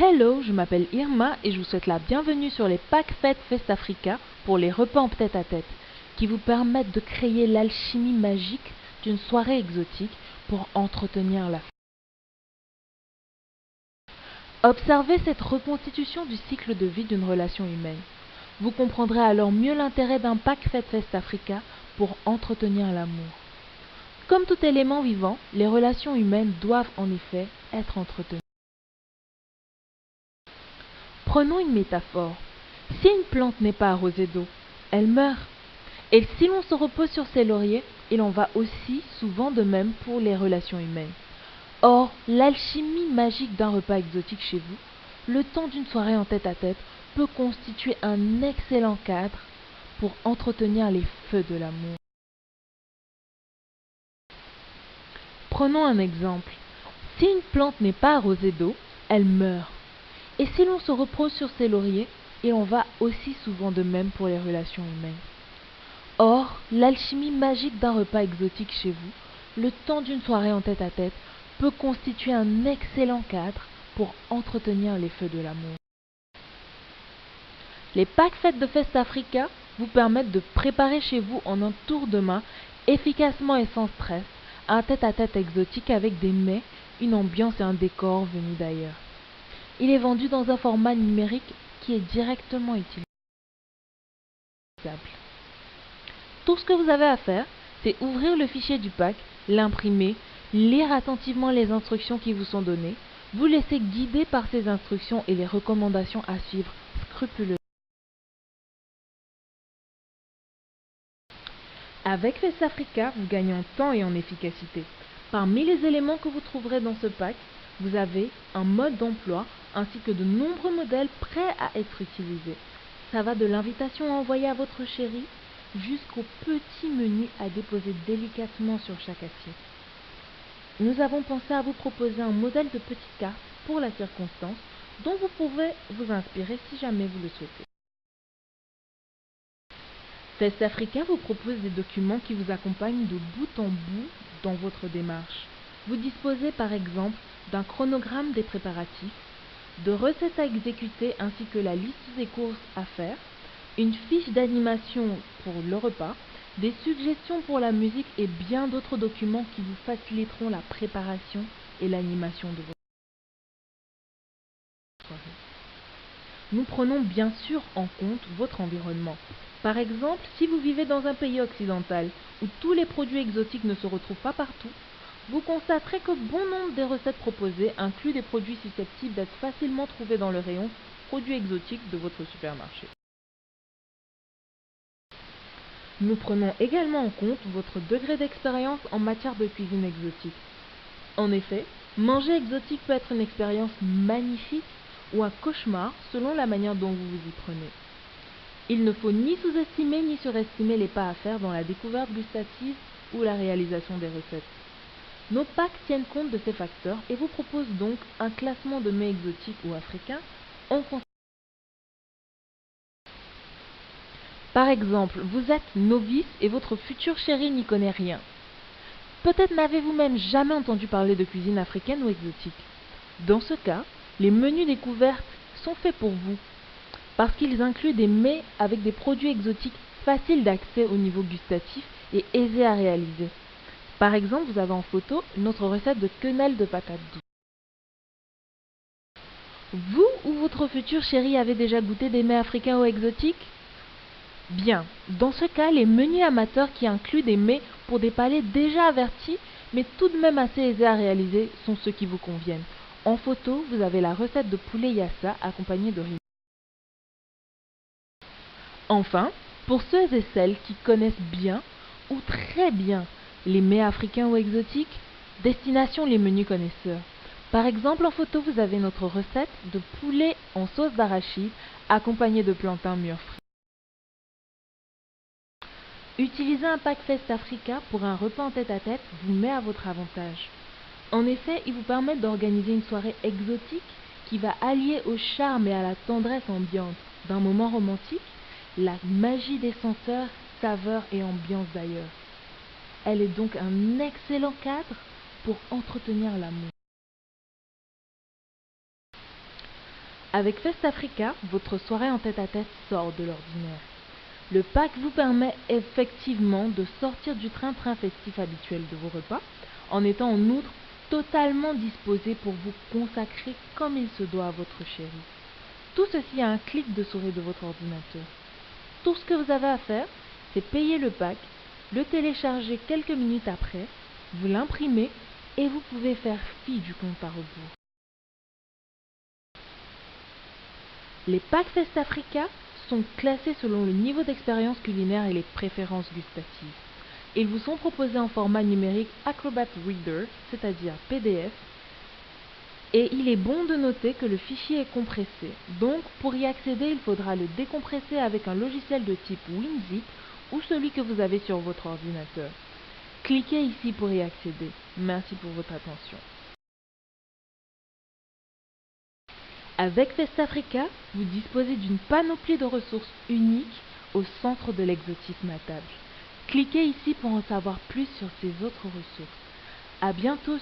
Hello, je m'appelle Irma et je vous souhaite la bienvenue sur les packs fêtes Festafrica pour les repas en tête-à-tête qui vous permettent de créer l'alchimie magique d'une soirée exotique pour entretenir la fête. Observez cette reconstitution du cycle de vie d'une relation humaine. Vous comprendrez alors mieux l'intérêt d'un pack fête Festafrica pour entretenir l'amour. Comme tout élément vivant, les relations humaines doivent en effet être entretenues. Prenons une métaphore. Si une plante n'est pas arrosée d'eau, elle meurt. Et si l'on se repose sur ses lauriers, il en va aussi souvent de même pour les relations humaines. Or, l'alchimie magique d'un repas exotique chez vous, le temps d'une soirée en tête-à-tête, peut constituer un excellent cadre pour entretenir les feux de l'amour. Prenons un exemple. Si une plante n'est pas arrosée d'eau, elle meurt. Et si l'on se repose sur ses lauriers, il en va aussi souvent de même pour les relations humaines. Or, l'alchimie magique d'un repas exotique chez vous, le temps d'une soirée en tête-à-tête, peut constituer un excellent cadre pour entretenir les feux de l'amour. Les packs fêtes de Festafrica vous permettent de préparer chez vous en un tour de main, efficacement et sans stress, un tête-à-tête exotique avec des mets, une ambiance et un décor venus d'ailleurs. Il est vendu dans un format numérique qui est directement utilisable. Tout ce que vous avez à faire, c'est ouvrir le fichier du pack, l'imprimer, lire attentivement les instructions qui vous sont données, vous laisser guider par ces instructions et les recommandations à suivre scrupuleusement. Avec Festafrica, vous gagnez en temps et en efficacité. Parmi les éléments que vous trouverez dans ce pack, vous avez un mode d'emploi ainsi que de nombreux modèles prêts à être utilisés. Ça va de l'invitation à envoyer à votre chéri jusqu'au petit menu à déposer délicatement sur chaque assiette. Nous avons pensé à vous proposer un modèle de petite carte pour la circonstance dont vous pouvez vous inspirer si jamais vous le souhaitez. Festafrica vous propose des documents qui vous accompagnent de bout en bout dans votre démarche. Vous disposez par exemple d'un chronogramme des préparatifs, de recettes à exécuter ainsi que la liste des courses à faire, une fiche d'animation pour le repas, des suggestions pour la musique et bien d'autres documents qui vous faciliteront la préparation et l'animation de votre soirée. Nous prenons bien sûr en compte votre environnement. Par exemple, si vous vivez dans un pays occidental où tous les produits exotiques ne se retrouvent pas partout, vous constaterez que bon nombre des recettes proposées incluent des produits susceptibles d'être facilement trouvés dans le rayon produits exotiques de votre supermarché. Nous prenons également en compte votre degré d'expérience en matière de cuisine exotique. En effet, manger exotique peut être une expérience magnifique ou un cauchemar selon la manière dont vous vous y prenez. Il ne faut ni sous-estimer ni surestimer les pas à faire dans la découverte gustative ou la réalisation des recettes. Nos packs tiennent compte de ces facteurs et vous proposent donc un classement de mets exotiques ou africains en conséquence. Par exemple, vous êtes novice et votre futur chéri n'y connaît rien. Peut-être n'avez-vous même jamais entendu parler de cuisine africaine ou exotique. Dans ce cas, les menus découvertes sont faits pour vous, parce qu'ils incluent des mets avec des produits exotiques faciles d'accès au niveau gustatif et aisés à réaliser. Par exemple, vous avez en photo notre recette de quenelle de patates douces. Vous ou votre futur chéri avez déjà goûté des mets africains ou exotiques? Bien, dans ce cas, les menus amateurs qui incluent des mets pour des palais déjà avertis, mais tout de même assez aisés à réaliser, sont ceux qui vous conviennent. En photo, vous avez la recette de poulet yassa accompagnée de riz. Enfin, pour ceux et celles qui connaissent bien ou très bien les mets africains ou exotiques, destination les menus connaisseurs. Par exemple, en photo, vous avez notre recette de poulet en sauce d'arachide accompagnée de plantains mûrs frais. Utiliser un pack Festafrica pour un repas en tête-à-tête vous met à votre avantage. En effet, il vous permet d'organiser une soirée exotique qui va allier au charme et à la tendresse ambiante d'un moment romantique la magie des senteurs, saveurs et ambiance d'ailleurs. Elle est donc un excellent cadre pour entretenir l'amour. Avec Fest Africa, votre soirée en tête-à-tête sort de l'ordinaire. Le pack vous permet effectivement de sortir du train-train festif habituel de vos repas, en étant en outre totalement disposé pour vous consacrer comme il se doit à votre chérie. Tout ceci à un clic de souris de votre ordinateur. Tout ce que vous avez à faire, c'est payer le pack, le télécharger quelques minutes après, vous l'imprimer et vous pouvez faire fi du compte à rebours. Les packs Fest Africa sont classés selon le niveau d'expérience culinaire et les préférences gustatives. Ils vous sont proposés en format numérique Acrobat Reader, c'est-à-dire PDF, et il est bon de noter que le fichier est compressé. Donc, pour y accéder, il faudra le décompresser avec un logiciel de type WinZip ou celui que vous avez sur votre ordinateur. Cliquez ici pour y accéder. Merci pour votre attention. Avec Fest Africa, vous disposez d'une panoplie de ressources uniques au centre de l'exotisme à table. Cliquez ici pour en savoir plus sur ces autres ressources. À bientôt.